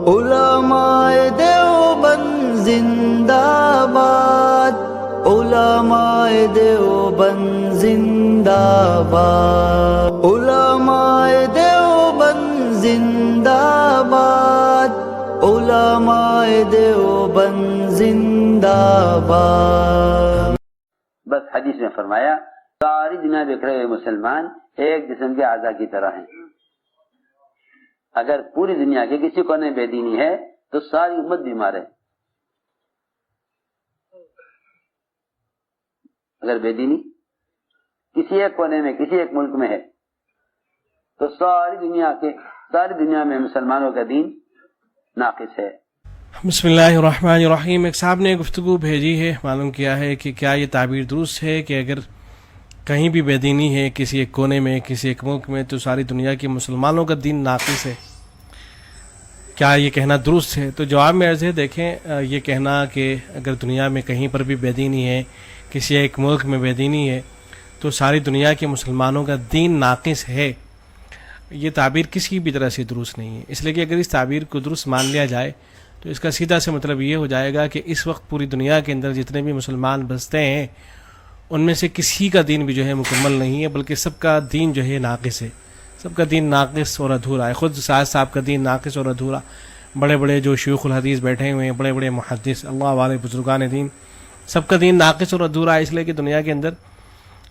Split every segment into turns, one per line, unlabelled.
علماء دیوبند زندہ باد، علماء دیوبند زندہ باد، علماء دیوبند زندہ باد، علماء دیوبند زندہ باد۔
بس حدیث میں فرمایا ساری دنیا بکھرے ہوئے مسلمان ایک جسم کے اعضاء کی طرح ہیں۔ اگر پوری دنیا کے کسی کونے میں بے دینی ہے تو ساری امت بیمار ہے۔ اگر بے دینی کسی ایک کونے میں کسی ایک ملک میں ہے تو ساری دنیا میں مسلمانوں کا دین ناقص ہے۔
بسم اللہ الرحمن الرحیم۔ ایک صاحب نے گفتگو بھیجی ہے، معلوم کیا ہے کہ کیا یہ تعبیر درست ہے کہ اگر کہیں بھی بے دینی ہے کسی ایک کونے میں کسی ایک ملک میں تو ساری دنیا کے مسلمانوں کا دین ناقص ہے؟ کیا یہ کہنا درست ہے؟ تو جواب میں عرض ہے، دیکھیں یہ کہنا کہ اگر دنیا میں کہیں پر بھی بے دینی ہے کسی ایک ملک میں بے دینی ہے تو ساری دنیا کے مسلمانوں کا دین ناقص ہے، یہ تعبیر کسی بھی طرح سے درست نہیں ہے۔ اس لیے کہ اگر اس تعبیر کو درست مان لیا جائے تو اس کا سیدھا سے مطلب یہ ہو جائے گا کہ اس وقت پوری دنیا کے اندر جتنے بھی مسلمان بستے ہیں ان میں سے کسی کا دین بھی جو ہے مکمل نہیں ہے، بلکہ سب کا دین جو ہے ناقص ہے، سب کا دین ناقص اور ادھورا ہے۔ خود سعد صاحب کا دین ناقص اور ادھورا، بڑے بڑے جو شیوخ الحدیث بیٹھے ہوئے ہیں، بڑے بڑے محدث اللہ والے بزرگان دین، سب کا دین ناقص اور ادھورا ہے۔ اس لیے کہ دنیا کے اندر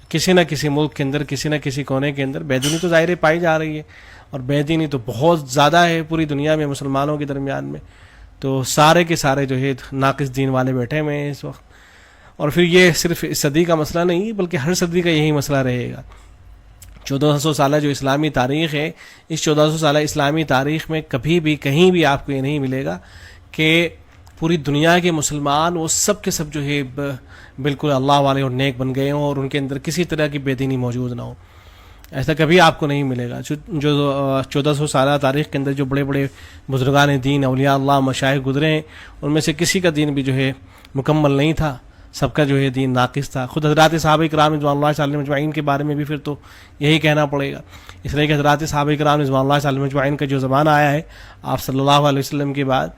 کسی نہ کسی ملک کے اندر کسی نہ کسی کونے کے اندر بے دینی تو ظاہر پائی جا رہی ہے، اور بے دینی تو بہت زیادہ ہے پوری دنیا میں مسلمانوں کے درمیان میں، تو سارے کے سارے جو ہے ناقص دین والے بیٹھے ہوئے ہیں اس وقت۔ اور پھر یہ صرف اس صدی کا مسئلہ نہیں بلکہ ہر صدی کا یہی مسئلہ رہے گا۔ 1400 سالہ جو اسلامی تاریخ ہے، اس 1400 سالہ اسلامی تاریخ میں کبھی بھی کہیں بھی آپ کو یہ نہیں ملے گا کہ پوری دنیا کے مسلمان وہ سب کے سب جو ہے بالکل اللہ والے اور نیک بن گئے ہوں اور ان کے اندر کسی طرح کی بے دینی موجود نہ ہو۔ ایسا کبھی آپ کو نہیں ملے گا۔ جو 1400 سالہ تاریخ کے اندر جو بڑے بڑے بزرگان دین اولیاء اللہ مشائخ گزرے ہیں ان میں سے کسی کا دین بھی جو ہے مکمل نہیں تھا، سب کا جو ہے دین ناقص تھا۔ خود حضرات صحابہ کرام رضوان اللہ علیہم اجمعین کے بارے میں بھی پھر تو یہی کہنا پڑے گا، اس لیے کہ حضرات صحابہ کرام رضوان اللہ علیہم اجمعین کا جو زمانہ آیا ہے آپ صلی اللہ علیہ وسلم کے بعد،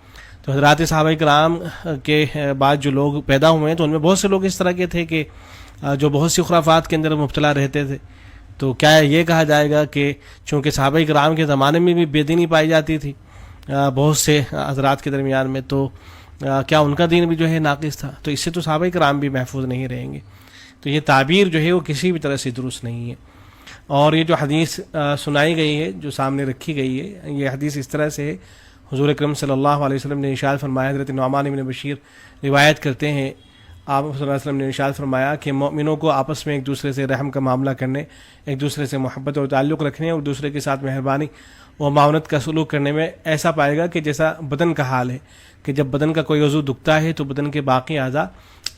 تو حضرات صحابہ کرام کے بعد جو لوگ پیدا ہوئے ہیں تو ان میں بہت سے لوگ اس طرح کے تھے کہ جو بہت سی خرافات کے اندر مبتلا رہتے تھے۔ تو کیا یہ کہا جائے گا کہ چونکہ صحابہ کرام کے زمانے میں بھی بے دینی پائی جاتی تھی بہت سے حضرات کے درمیان میں، تو کیا ان کا دین بھی جو ہے ناقص تھا؟ تو اس سے تو صحابہ کرام بھی محفوظ نہیں رہیں گے۔ تو یہ تعبیر جو ہے وہ کسی بھی طرح سے درست نہیں ہے۔ اور یہ جو حدیث سنائی گئی ہے جو سامنے رکھی گئی ہے، یہ حدیث اس طرح سے ہے، حضور اکرم صلی اللہ علیہ وسلم نے ارشاد فرمایا، حضرت نعمان بن بشیر روایت کرتے ہیں، آپ صلی اللہ علیہ وسلم نے ارشاد فرمایا کہ مومنوں کو آپس میں ایک دوسرے سے رحم کا معاملہ کرنے، ایک دوسرے سے محبت اور تعلق رکھنے اور دوسرے کے ساتھ مہربانی و معاونت کا سلوک کرنے میں ایسا پائے گا کہ جیسا بدن کا حال ہے، کہ جب بدن کا کوئی عضو دکھتا ہے تو بدن کے باقی اعضاء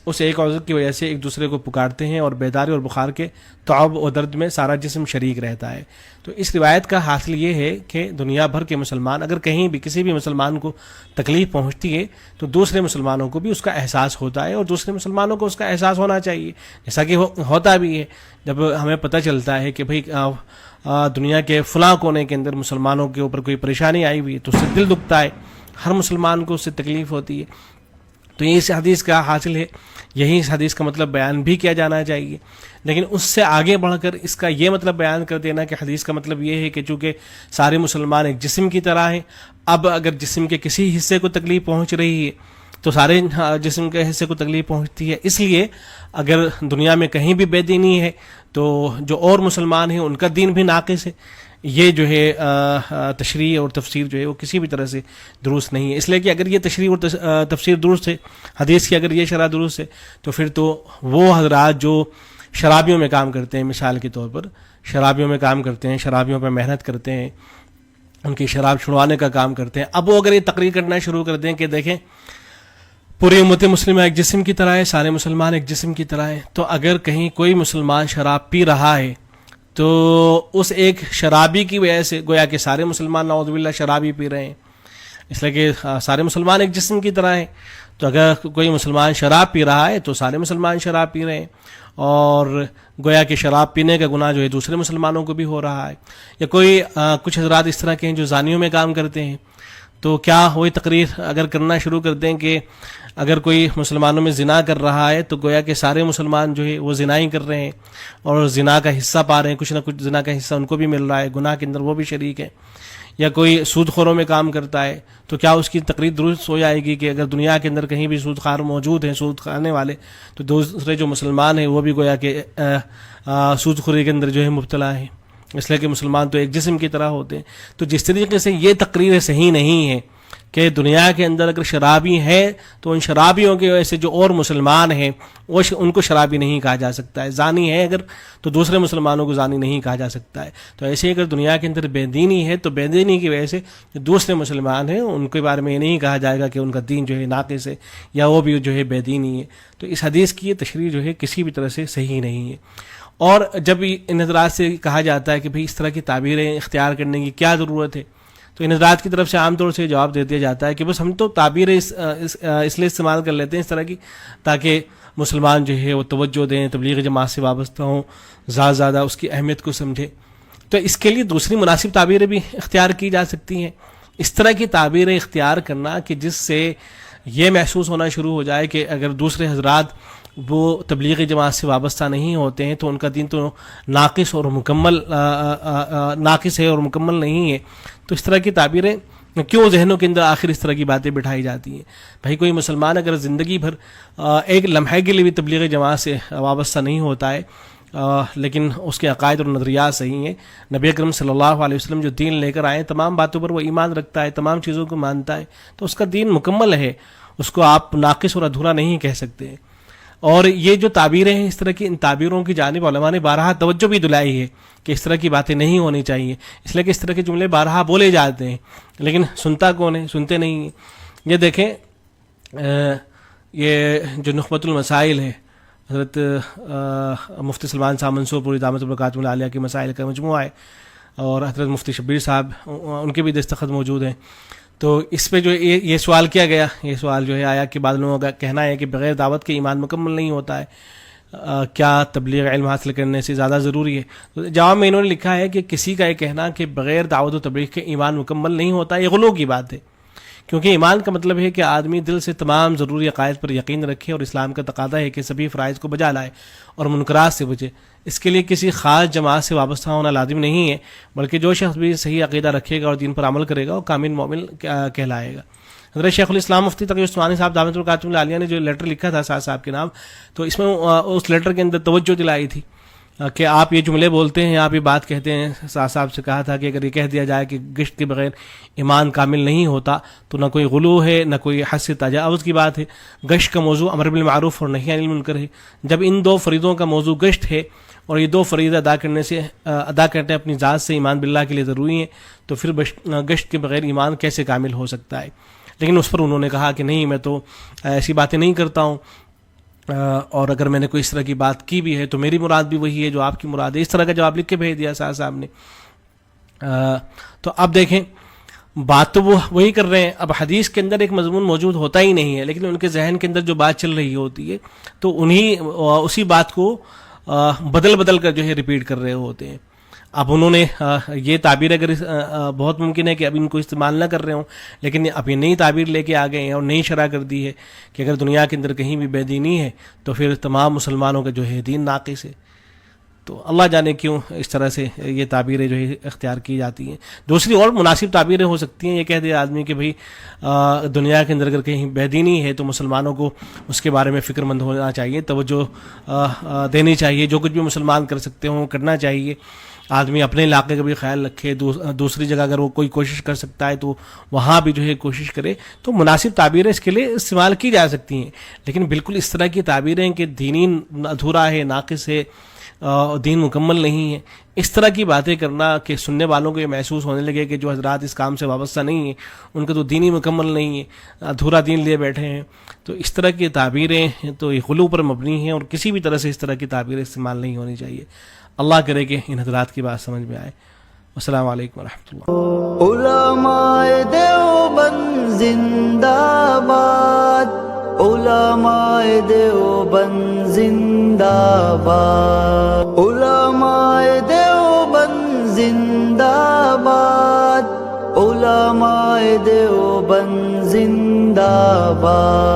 اس ایک عضو کی وجہ سے ایک دوسرے کو پکارتے ہیں، اور بیداری اور بخار کے تعب و درد میں سارا جسم شریک رہتا ہے۔ تو اس روایت کا حاصل یہ ہے کہ دنیا بھر کے مسلمان اگر کہیں بھی کسی بھی مسلمان کو تکلیف پہنچتی ہے تو دوسرے مسلمانوں کو بھی اس کا احساس ہوتا ہے، اور دوسرے مسلمانوں کو اس کا احساس ہونا چاہیے، جیسا کہ ہوتا بھی ہے۔ جب ہمیں پتہ چلتا ہے کہ بھئی دنیا کے فلاں کونے کے اندر مسلمانوں کے اوپر کوئی پریشانی آئی ہوئی ہے تو اس سے دل دکھتا ہے، ہر مسلمان کو اس سے تکلیف ہوتی ہے۔ تو یہ اس حدیث کا حاصل ہے، یہی اس حدیث کا مطلب بیان بھی کیا جانا چاہیے۔ لیکن اس سے آگے بڑھ کر اس کا یہ مطلب بیان کر دینا کہ حدیث کا مطلب یہ ہے کہ چونکہ سارے مسلمان ایک جسم کی طرح ہیں، اب اگر جسم کے کسی حصے کو تکلیف پہنچ رہی ہے تو سارے جسم کے حصے کو تکلیف پہنچتی ہے، اس لیے اگر دنیا میں کہیں بھی بے دینی ہے تو جو اور مسلمان ہیں ان کا دین بھی ناقص ہے۔ یہ جو ہے تشریح اور تفسیر جو ہے وہ کسی بھی طرح سے درست نہیں ہے، اس لیے کہ اگر یہ تشریح اور تفسیر درست ہے، حدیث کی اگر یہ شرح درست ہے، تو پھر تو وہ حضرات جو شرابیوں میں کام کرتے ہیں، مثال کے طور پر شرابیوں میں کام کرتے ہیں، شرابیوں پہ محنت کرتے ہیں، ان کی شراب چھڑوانے کا کام کرتے ہیں، اب وہ اگر یہ تقریر کرنا شروع کر دیں کہ دیکھیں پوری امت مسلمہ ایک جسم کی طرح ہے، سارے مسلمان ایک جسم کی طرح ہیں، تو اگر کہیں کوئی مسلمان شراب پی رہا ہے تو اس ایک شرابی کی وجہ سے گویا کہ سارے مسلمان نعوذ باللہ شرابی پی رہے ہیں، اس لیے کہ سارے مسلمان ایک جسم کی طرح ہیں۔ تو اگر کوئی مسلمان شراب پی رہا ہے تو سارے مسلمان شراب پی رہے ہیں، اور گویا کہ شراب پینے کا گناہ جو ہے دوسرے مسلمانوں کو بھی ہو رہا ہے۔ یا کوئی کچھ حضرات اس طرح کے ہیں جو زانیوں میں کام کرتے ہیں، تو کیا وہی تقریر اگر کرنا شروع کر دیں کہ اگر کوئی مسلمانوں میں زنا کر رہا ہے تو گویا کہ سارے مسلمان جو ہے وہ زنا ہی کر رہے ہیں اور زنا کا حصہ پا رہے ہیں، کچھ نہ کچھ زنا کا حصہ ان کو بھی مل رہا ہے، گناہ کے اندر وہ بھی شریک ہے. یا کوئی سود خوروں میں کام کرتا ہے تو کیا اس کی تقریر درست ہو جائے گی کہ اگر دنیا کے اندر کہیں بھی سود خوار موجود ہیں، سود کھانے والے، تو دوسرے جو مسلمان ہیں وہ بھی گویا کہ سود خوری کے اندر جو ہے مبتلا ہیں، اس لیے کہ مسلمان تو ایک جسم کی طرح ہوتے ہیں. تو جس طریقے سے یہ تقریر صحیح نہیں ہے کہ دنیا کے اندر اگر شرابی ہے تو ان شرابیوں کی وجہ سے جو اور مسلمان ہیں ان کو شرابی نہیں کہا جا سکتا ہے، زانی ہے اگر تو دوسرے مسلمانوں کو زانی نہیں کہا جا سکتا ہے. تو ایسے اگر دنیا کے اندر بے دینی ہے تو بے دینی کی وجہ سے جو دوسرے مسلمان ہیں ان کے بارے میں یہ نہیں کہا جائے گا کہ ان کا دین جو ہے ناقص ہے یا وہ بھی جو ہے بے دینی ہے. تو اس حدیث کی یہ تشریح جو ہے کسی بھی طرح سے صحیح نہیں ہے. اور جب ان حضرات سے کہا جاتا ہے کہ بھئی اس طرح کی تعبیریں اختیار کرنے کی کیا ضرورت ہے، تو ان حضرات کی طرف سے عام طور سے جواب دے دیا جاتا ہے کہ بس ہم تو تعبیریں اس لیے استعمال کر لیتے ہیں اس طرح کی تاکہ مسلمان جو ہے وہ توجہ دیں، تبلیغ جماعت سے وابستہ ہوں، زیادہ اس کی اہمیت کو سمجھیں. تو اس کے لیے دوسری مناسب تعبیریں بھی اختیار کی جا سکتی ہیں. اس طرح کی تعبیریں اختیار کرنا کہ جس سے یہ محسوس ہونا شروع ہو جائے کہ اگر دوسرے حضرات وہ تبلیغی جماعت سے وابستہ نہیں ہوتے ہیں تو ان کا دین تو ناقص ہے اور مکمل نہیں ہے. تو اس طرح کی تعبیریں کیوں ذہنوں کے اندر آخر اس طرح کی باتیں بٹھائی جاتی ہیں؟ بھائی کوئی مسلمان اگر زندگی بھر ایک لمحے کے لیے بھی تبلیغی جماعت سے وابستہ نہیں ہوتا ہے لیکن اس کے عقائد اور نظریات صحیح ہیں، نبی اکرم صلی اللہ علیہ وسلم جو دین لے کر آئے تمام باتوں پر وہ ایمان رکھتا ہے، تمام چیزوں کو مانتا ہے، تو اس کا دین مکمل ہے، اس کو آپ ناقص اور ادھورا نہیں کہہ سکتے. اور یہ جو تعبیریں ہیں اس طرح کی، ان تعبیروں کی جانب علماء نے بارہا توجہ بھی دلائی ہے کہ اس طرح کی باتیں نہیں ہونی چاہیے، اس لیے کہ اس طرح کے جملے بارہا بولے جاتے ہیں لیکن سنتا کون ہے؟ سنتے نہیں ہیں. یہ دیکھیں یہ جو نخبۃ المسائل ہے حضرت مفتی سلمان صاحب منصور پوری دامت البرکاتہ العالیہ کے مسائل کا مجموعہ ہے اور حضرت مفتی شبیر صاحب ان کے بھی دستخط موجود ہیں. تو اس پہ جو یہ سوال کیا گیا، یہ سوال جو ہے آیا کہ بعض لوگوں کا کہنا ہے کہ بغیر دعوت کے ایمان مکمل نہیں ہوتا ہے، کیا تبلیغ علم حاصل کرنے سے زیادہ ضروری ہے؟ تو جواب میں انہوں نے لکھا ہے کہ کسی کا یہ کہنا کہ بغیر دعوت و تبلیغ کے ایمان مکمل نہیں ہوتا یہ غلو کی بات ہے، کیونکہ ایمان کا مطلب ہے کہ آدمی دل سے تمام ضروری عقائد پر یقین رکھے اور اسلام کا تقاضا ہے کہ سبھی فرائض کو بجا لائے اور منکرات سے بچے. اس کے لیے کسی خاص جماعت سے وابستہ ہونا لازم نہیں ہے، بلکہ جو شخص بھی صحیح عقیدہ رکھے گا اور دین پر عمل کرے گا وہ کامل مومن کہلائے گا. حضرت شیخ الاسلام مفتی تقی عثمانی صاحب دامت البرکاتہ العالیہ نے جو لیٹر لکھا تھا سعد صاحب کے نام، تو اس میں اس لیٹر کے اندر توجہ دلائی تھی کہ آپ یہ جملے بولتے ہیں، آپ یہ بات کہتے ہیں. سعد صاحب سے کہا تھا کہ اگر یہ کہہ دیا جائے کہ گشت کے بغیر ایمان کامل نہیں ہوتا تو نہ کوئی غلو ہے نہ کوئی حد سے تجاوز کی بات ہے. گشت کا موضوع امر بالمعروف اور نہی عن المنکر ہے. جب ان دو فریضوں کا موضوع گشت ہے اور یہ دو فریض ادا کرنے اپنی ذات سے ایمان باللہ کے لیے ضروری ہیں، تو پھر گشت کے بغیر ایمان کیسے کامل ہو سکتا ہے؟ لیکن اس پر انہوں نے کہا کہ نہیں، میں تو ایسی باتیں نہیں کرتا ہوں، اور اگر میں نے کوئی اس طرح کی بات کی بھی ہے تو میری مراد بھی وہی ہے جو آپ کی مراد ہے. اس طرح کا جواب لکھ کے بھیج دیا صاحب نے. تو اب دیکھیں بات تو وہ وہی کر رہے ہیں. اب حدیث کے اندر ایک مضمون موجود ہوتا ہی نہیں ہے لیکن ان کے ذہن کے اندر جو بات چل رہی ہوتی ہے تو اسی بات کو بدل کر جو ہے ریپیٹ کر رہے ہوتے ہیں. اب انہوں نے یہ تعبیر اگر بہت ممکن ہے کہ اب ان کو استعمال نہ کر رہے ہوں، لیکن اب یہ نئی تعبیر لے کے آ گئے ہیں اور نئی شرح کر دی ہے کہ اگر دنیا کے اندر کہیں بھی بے دینی ہے تو پھر تمام مسلمانوں کا جو ہے دین ناقص ہے. تو اللہ جانے کیوں اس طرح سے یہ تعبیریں جو ہے اختیار کی جاتی ہیں. دوسری اور مناسب تعبیریں ہو سکتی ہیں، یہ کہہ دے آدمی کہ بھئی دنیا کے اندر اگر کہیں بے دینی ہے تو مسلمانوں کو اس کے بارے میں فکر مند ہونا چاہیے، توجہ دینی چاہیے، جو کچھ بھی مسلمان کر سکتے ہوں کرنا چاہیے. آدمی اپنے علاقے کا بھی خیال رکھے، دوسری جگہ اگر وہ کوئی کوشش کر سکتا ہے تو وہاں بھی جو ہے کوشش کرے. تو مناسب تعبیریں اس کے لیے استعمال کی جا سکتی ہیں، لیکن بالکل اس طرح کی تعبیریں کہ دینی ادھورا ہے، ناقص ہے، دین مکمل نہیں ہے، اس طرح کی باتیں کرنا کہ سننے والوں کو یہ محسوس ہونے لگے کہ جو حضرات اس کام سے وابستہ نہیں ہیں ان کا تو دینی مکمل نہیں ہے، ادھورا دین لیے بیٹھے ہیں. تو اس طرح کی تعبیریں تو یہ غلو پر مبنی ہیں اور کسی بھی طرح سے اس طرح کی تعبیریں استعمال نہیں ہونی چاہیے. اللہ کرے کہ ان حضرات کی بات سمجھ میں آئے. السلام علیکم ورحمۃ اللہ.
علماء دیوبند زندہ باد، علماء دیوبند زندہ باد، علماء دیوبند زندہ باد، علماء علماء دیوبند زندہ باد.